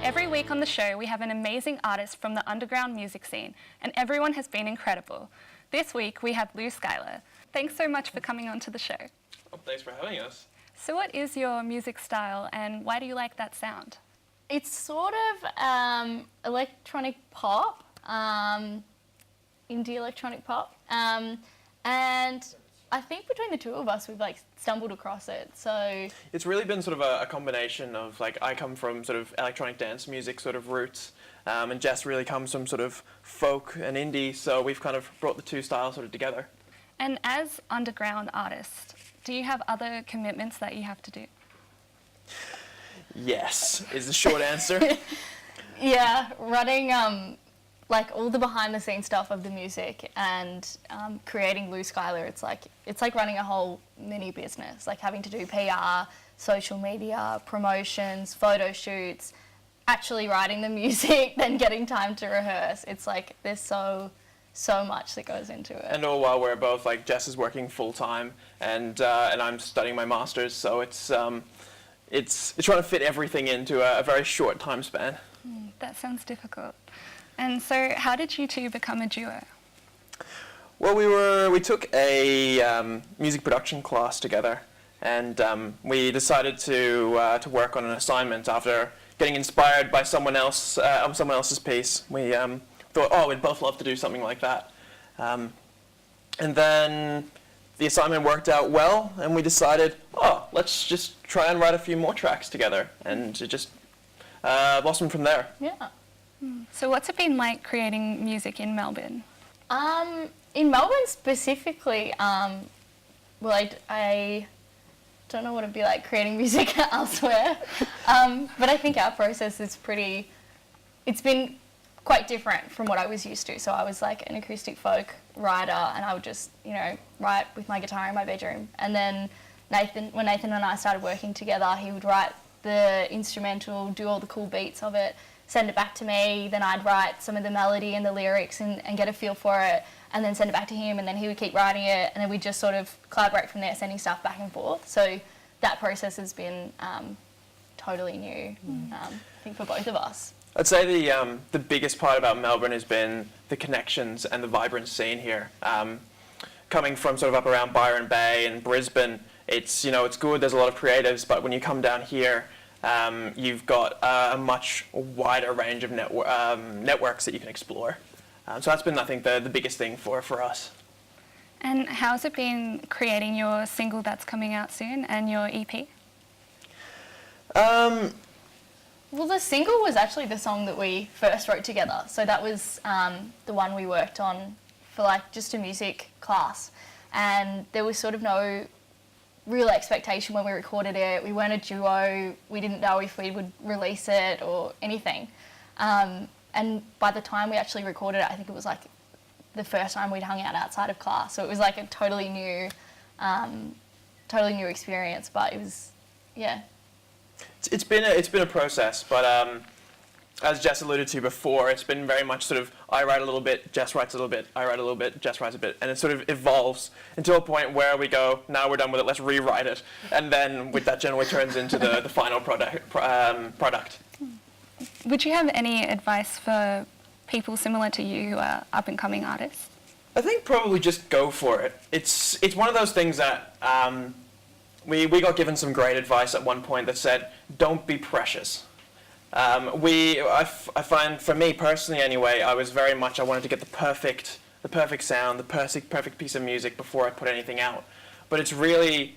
Every week on the show, we have an amazing artist from the underground music scene, and everyone has been incredible. This week, we have LouSkylar. Thanks so much for coming on to the show. Well, thanks for having us. So what is your music style, and why do you like that sound? It's sort of electronic pop, indie electronic pop, and I think between the two of us, we've stumbled across it. So it's really been sort of a combination of I come from sort of electronic dance music sort of roots, and Jess really comes from sort of folk and indie. So we've kind of brought the two styles sort of together. And as underground artists, do you have other commitments that you have to do? Yes, is the short answer. Yeah, running all the behind the scenes stuff of the music and creating LouSkylar, it's like running a whole mini business, having to do PR, social media, promotions, photo shoots, actually writing the music, then getting time to rehearse. It's there's so much that goes into it. And all while we're both Jess is working full time and I'm studying my master's, so it's trying to fit everything into a very short time span. That sounds difficult. And so how did you two become a duo? Well, we took a music production class together, and we decided to work on an assignment after getting inspired by someone else's piece. We thought, we'd both love to do something like that. And then the assignment worked out well, and we decided, let's just try and write a few more tracks together, and it just blossomed from there. Yeah. So what's it been like creating music in Melbourne? In Melbourne specifically, I don't know what it'd be like creating music elsewhere, but I think our process is it's been quite different from what I was used to. So I was an acoustic folk writer, and I would just, write with my guitar in my bedroom. And then when Nathan and I started working together, he would write the instrumental, do all the cool beats of it, send it back to me, then I'd write some of the melody and the lyrics and get a feel for it, and then send it back to him, and then he would keep writing it, and then we'd just sort of collaborate from there, sending stuff back and forth. So that process has been totally new, I think, for both of us. I'd say the biggest part about Melbourne has been the connections and the vibrant scene here. Coming from sort of up around Byron Bay and Brisbane, it's good, there's a lot of creatives, but when you come down here, you've got a much wider range of networks that you can explore. So that's been, I think, the biggest thing for us. And how's it been creating your single that's coming out soon and your EP? Well, the single was actually the song that we first wrote together. So that was the one we worked on for just a music class. And there was sort of no real expectation when we recorded it. We weren't a duo. We didn't know if we would release it or anything. And by the time we actually recorded it, I think it was the first time we'd hung out outside of class. So it was a totally new experience. But it was, yeah. It's been a process, but as Jess alluded to before, it's been very much sort of I write a little bit, Jess writes a little bit, I write a little bit, Jess writes a bit, and it sort of evolves until a point where we go, now we're done with it, let's rewrite it, and then that generally turns into the final product. Would you have any advice for people similar to you who are up-and-coming artists? I think probably just go for it. It's one of those things that we got given some great advice at one point that said, don't be precious. I find, for me personally anyway, I wanted to get the perfect sound, the perfect piece of music before I put anything out. But it's really,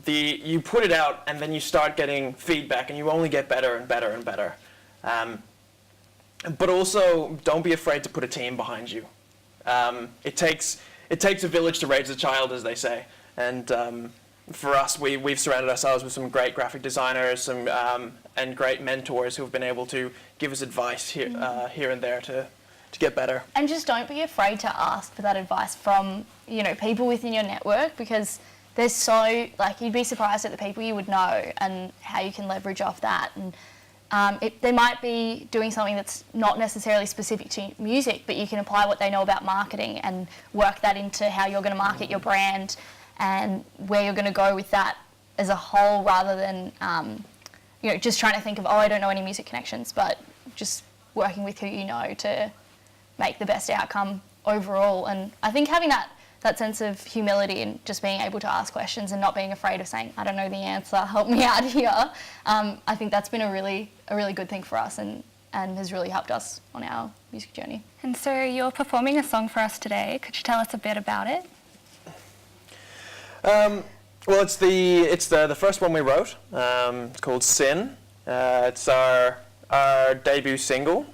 you put it out and then you start getting feedback and you only get better and better and better. But also, don't be afraid to put a team behind you. It takes a village to raise a child, as they say. And for us, we've surrounded ourselves with some great graphic designers, and great mentors who have been able to give us advice here and there to get better. And just don't be afraid to ask for that advice from people within your network, because there's you'd be surprised at the people you would know and how you can leverage off that. And they might be doing something that's not necessarily specific to music, but you can apply what they know about marketing and work that into how you're going to market your brand and where you're going to go with that as a whole, rather than you know, just trying to think of, oh, I don't know any music connections, but just working with who you know to make the best outcome overall. And I think having that sense of humility and just being able to ask questions and not being afraid of saying, I don't know the answer, help me out here, I think that's been a really good thing for us and has really helped us on our music journey. And so you're performing a song for us today. Could you tell us a bit about it? Well, it's the first one we wrote. It's called Sin. It's our debut single.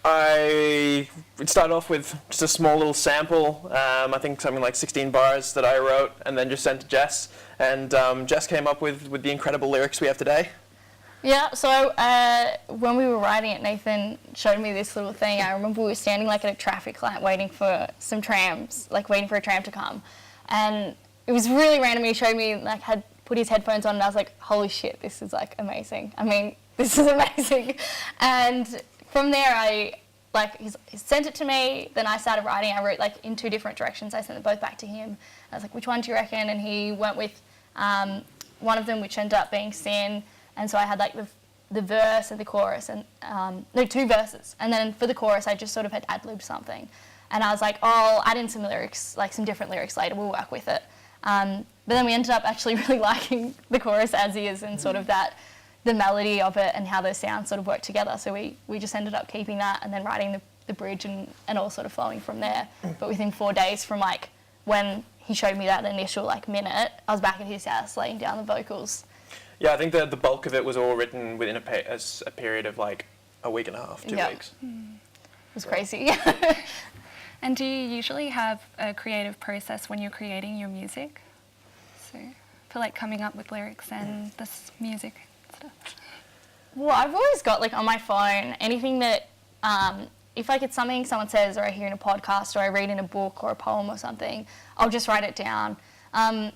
It started off with just a small little sample, I think something like 16 bars that I wrote, and then just sent to Jess. And Jess came up with the incredible lyrics we have today. Yeah, so when we were writing it, Nathan showed me this little thing. I remember we were standing like at a traffic light waiting for some trams, like waiting for a tram to come. And it was really random. He showed me, like, had put his headphones on, and I was like, holy shit, this is like amazing. I mean, this is amazing. And from there, he sent it to me, then I started writing. I wrote like in 2 different directions. I sent them both back to him. I was like, which one do you reckon? And he went with one of them, which ended up being Sin. And so I had like the verse and the chorus, and no, 2 verses. And then for the chorus, I just sort of had ad-libbed something. And I was like, oh, I'll add in some lyrics, like some different lyrics later, we'll work with it. But then we ended up actually really liking the chorus as is, and sort of the melody of it and how those sounds sort of work together. So we just ended up keeping that and then writing the bridge and all sort of flowing from there. But within 4 days from like when he showed me that initial like minute, I was back at his house laying down the vocals. Yeah, I think the bulk of it was all written within a period of like a week and a half, 2 weeks. It was crazy. And do you usually have a creative process when you're creating your music? So for like coming up with lyrics and this music stuff. Well, I've always got like on my phone anything that if like it's something someone says or I hear in a podcast or I read in a book or a poem or something, I'll just write it down. And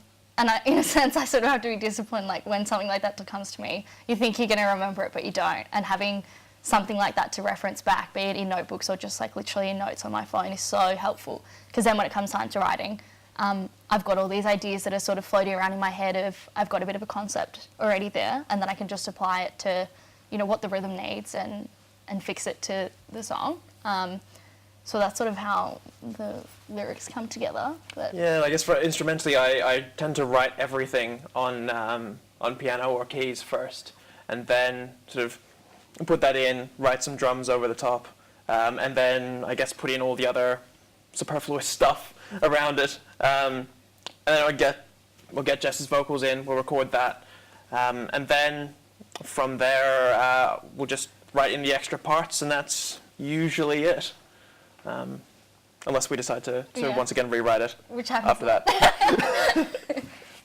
in a sense, I sort of have to be disciplined. Like when something like that comes to me, you think you're going to remember it, but you don't. And having something like that to reference back, be it in notebooks or just like literally in notes on my phone, is so helpful. Because then when it comes time to writing, I've got all these ideas that are sort of floating around in my head of I've got a bit of a concept already there, and then I can just apply it to, you know, what the rhythm needs and fix it to the song. So that's sort of how the lyrics come together. But Yeah, I guess for instrumentally, I tend to write everything on piano or keys first, and then sort of put that in, write some drums over the top, and then I guess put in all the other superfluous stuff around it. And then we'll get Jess's vocals in, we'll record that, and then from there we'll just write in the extra parts, and that's usually it. Unless we decide to once again rewrite it which happens after that.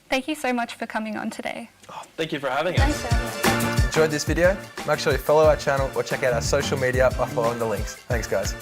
Thank you so much for coming on today. Oh, thank you for having us. Thanks, Dad. Enjoyed this video? Make sure you follow our channel or check out our social media by following the links. Thanks guys.